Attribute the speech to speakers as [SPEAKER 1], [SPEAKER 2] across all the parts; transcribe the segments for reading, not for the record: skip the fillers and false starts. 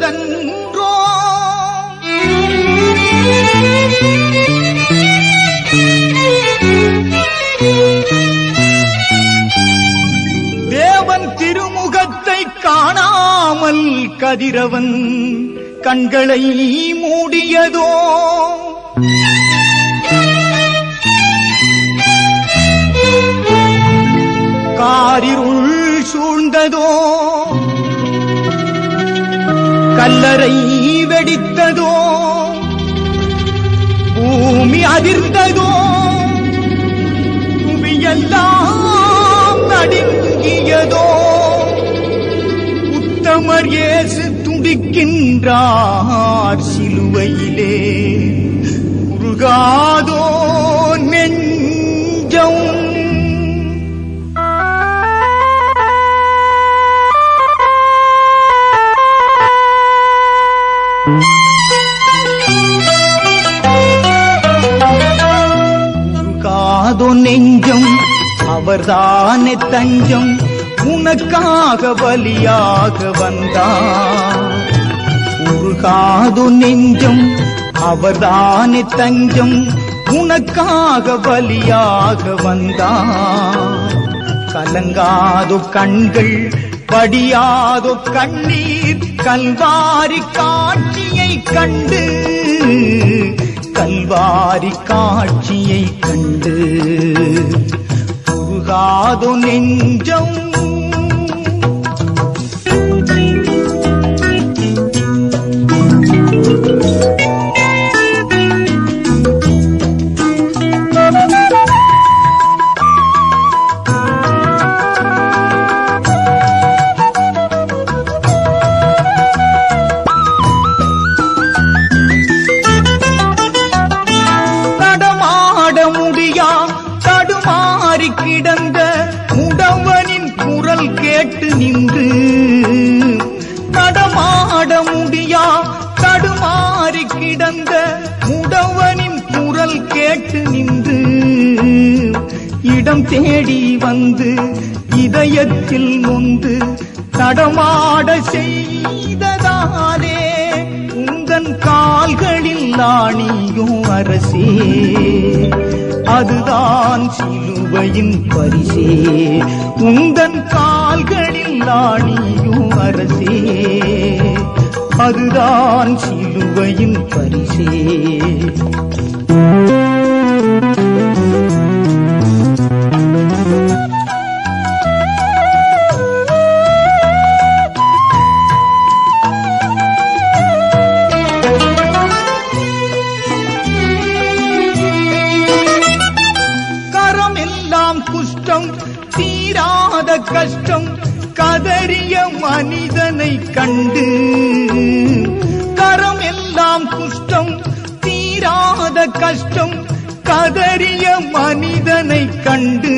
[SPEAKER 1] உரைத்ததன்றோ தேவன் திருமுகத்தை காணாமல் கதிரவன் கண்களை மூடியதோ காரிருள் சூழ்ந்ததோ கல்லறை வெடித்ததோ பூமி அதிர்ந்ததோ புவியெல்லாம் நடுங்கியதோ உத்தமர் இயேசு துடிக்கின்றார் சிலுவையிலே உருகாதோ நெஞ்சம் உருகாதோ நெஞ்சம் அவர்தானே தஞ்சம் உனக்காக பலியாக வந்தார் உருகாதோ நெஞ்சம் அவர்தானே தஞ்சம் உனக்காக பலியாக வந்தார் கலங்காதோ கண்கள் படியாதோ கண்ணீர் கல்வாரி காட்சியை கண்டு கல்வாரி காட்சியை கண்டு உருகாதோ நெஞ்சம் கிடந்த முடவனின் குரல் கேட்டு நின்று நடமாட முடியா தடுமாறி கிடந்த முடவனின் குரல் கேட்டு நின்று இடம் தேடி வந்து இதயத்தில் நொந்து தடமாட செய்ததாலே உந்தன் கால்களில் ஆணியோ அரசே அதுதான் சிலுவையின் பரிசே உந்தன் கால்களில் ஆணியும் அரசே அதுதான் சிலுவையின் பரிசே குஷ்டம் தீராத கஷ்டம் கதறிய மனிதனை கண்டு கரம் எல்லாம் குஷ்டம் தீராத கஷ்டம் கதறிய மனிதனை கண்டு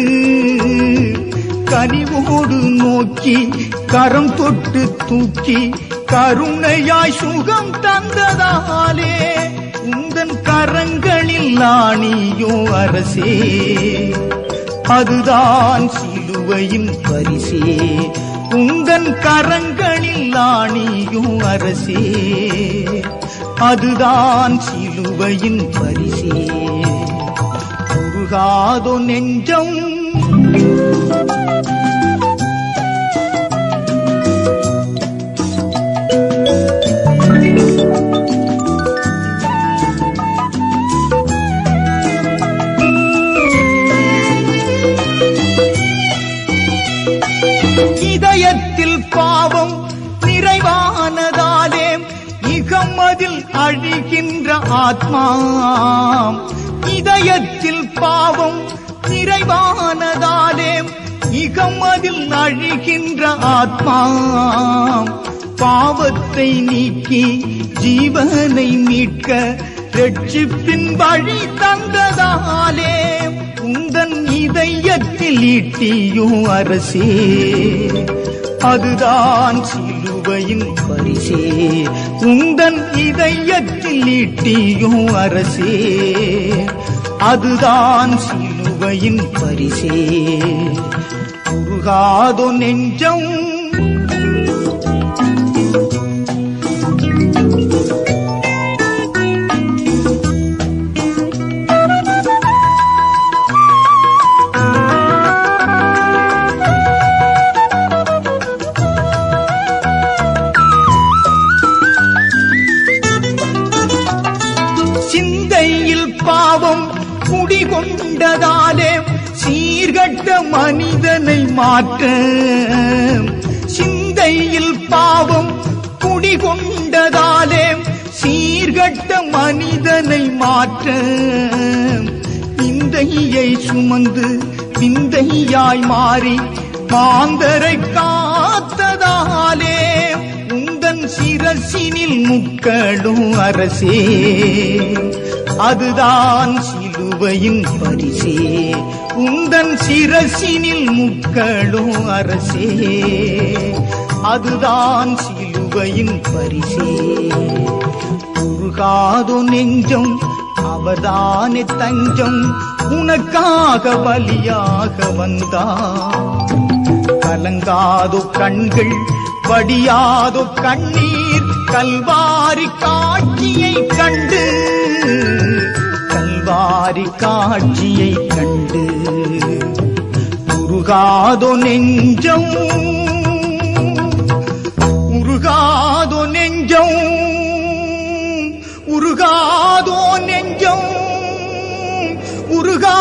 [SPEAKER 1] கனிவோடு நோக்கி கரம் தொட்டு தூக்கி கருணையாய் சுகம் தந்ததாலே உந்தன் கரங்களில் ஆணியோ அரசே அதுதான் சிலுவையின் பரிசே உந்தன் கரங்களில் ஆணியும் அரசே அதுதான் சிலுவையின் பரிசே உருகாதோ நெஞ்சம் இதயத்தில் பாவம் நிறைவானதாலே இகமதில் அழிகின்ற ஆத்மா இதயத்தில் பாவம் நிறைவானதாலே இகமதில் அழிகின்ற ஆத்மா பாவத்தை நீக்கி ஜீவனை மீட்க ரட்சிப்பின் வழி தந்ததாலே உந்தன் இதயத்தில் ஈட்டியும் அரசே அதுதான் சிலுவையின் பரிசே உந்தன் இதயத்தில் ஈட்டியும் அரசே அதுதான் சிலுவையின் பரிசே உருகாதோ நெஞ்சம் குடிகொண்டதாலே சீர்கட்ட மனிதனை மாற்ற, சிந்தையில் பாவம் குடிகொண்டதாலே சீர்கட்ட மனிதனை மாற்ற, விந்தையை சுமந்து விந்தையாய் மாறி மாந்தரை காத்ததாலே உந்தன் சிரசினில் முக்களும் அரசே, அதுதான் சிலுவையின் பரிசே. உந்தன் சிரசினில் முக்களும் அரசே, அதுதான் சிலுவையின் பரிசே. உருகாதோ நெஞ்சம் அவர்தானே தஞ்சம், உனக்காக பலியாக வந்தார். கலங்காதோ கண்கள் வடியாதோ கண்ணீர், கல்வாரி காட்சியை கண்டு, கல்வாரி காட்சியை கண்டு. உருகாதோ நெஞ்சம், உருகாதோ நெஞ்சம், உருகாதோ நெஞ்சம், உருகா